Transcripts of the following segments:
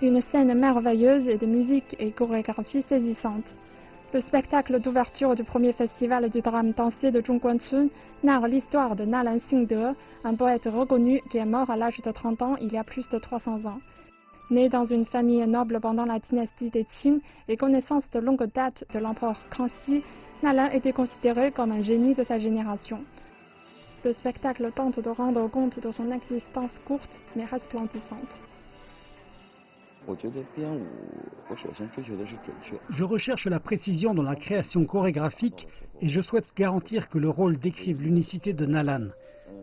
Une scène merveilleuse et de musique et chorégraphie saisissante. Le spectacle d'ouverture du premier festival du drame dansé de Zhongguancun narre l'histoire de Nalan Xingde, un poète reconnu qui est mort à l'âge de 30 ans il y a plus de 300 ans. Né dans une famille noble pendant la dynastie des Qing et connaissance de longue date de l'empereur Kangxi, Nalan était considéré comme un génie de sa génération. Le spectacle tente de rendre compte de son existence courte mais resplendissante. Je recherche la précision dans la création chorégraphique et je souhaite garantir que le rôle décrive l'unicité de Nalan.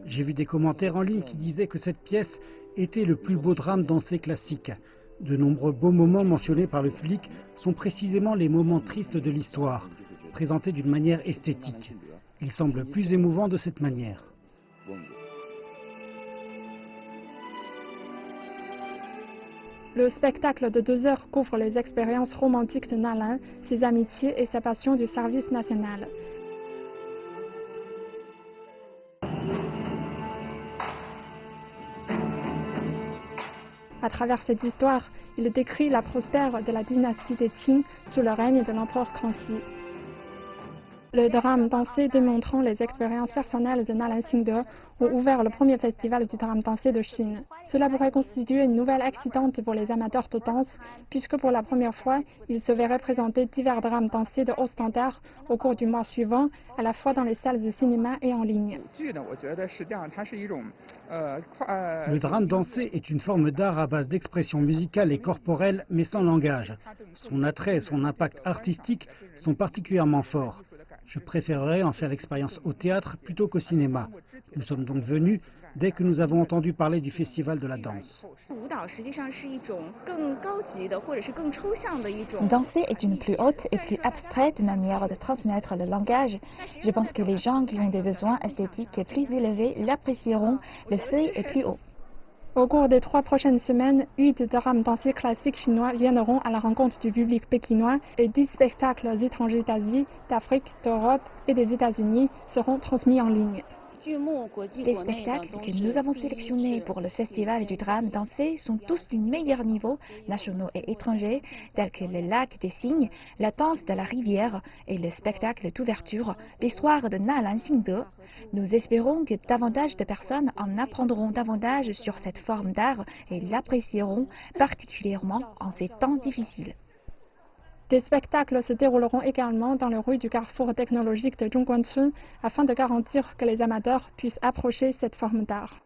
J'ai vu des commentaires en ligne qui disaient que cette pièce était le plus beau drame dansé classique. De nombreux beaux moments mentionnés par le public sont précisément les moments tristes de l'histoire, présentés d'une manière esthétique. Ils semblent plus émouvants de cette manière. Le spectacle de 2 heures couvre les expériences romantiques de Nalan, ses amitiés et sa passion du service national. À travers cette histoire, il décrit la prospère de la dynastie des Qing sous le règne de l'empereur Kangxi. Le drame dansé démontrant les expériences personnelles de Nalan Xingde ont ouvert le premier festival du drame dansé de Chine. Cela pourrait constituer une nouvelle excitante pour les amateurs de danse, puisque pour la première fois, il se verrait présenter divers drames dansés de haut standard au cours du mois suivant, à la fois dans les salles de cinéma et en ligne. Le drame dansé est une forme d'art à base d'expression musicale et corporelle, mais sans langage. Son attrait et son impact artistique sont particulièrement forts. Je préférerais en faire l'expérience au théâtre plutôt qu'au cinéma. Nous sommes donc venus dès que nous avons entendu parler du festival de la danse. Danser est une plus haute et plus abstraite manière de transmettre le langage. Je pense que les gens qui ont des besoins esthétiques plus élevés l'apprécieront, le seuil est plus haut. Au cours des 3 prochaines semaines, 8 drames dansés classiques chinois viendront à la rencontre du public pékinois et 10 spectacles étrangers d'Asie, d'Afrique, d'Europe et des États-Unis seront transmis en ligne. Les spectacles que nous avons sélectionnés pour le festival du drame dansé sont tous du meilleur niveau, nationaux et étrangers, tels que le lac des cygnes, la danse de la rivière et le spectacle d'ouverture, l'histoire de Nalan Xingde. Nous espérons que davantage de personnes en apprendront davantage sur cette forme d'art et l'apprécieront particulièrement en ces temps difficiles. Des spectacles se dérouleront également dans les rues du carrefour technologique de Zhongguancun afin de garantir que les amateurs puissent approcher cette forme d'art.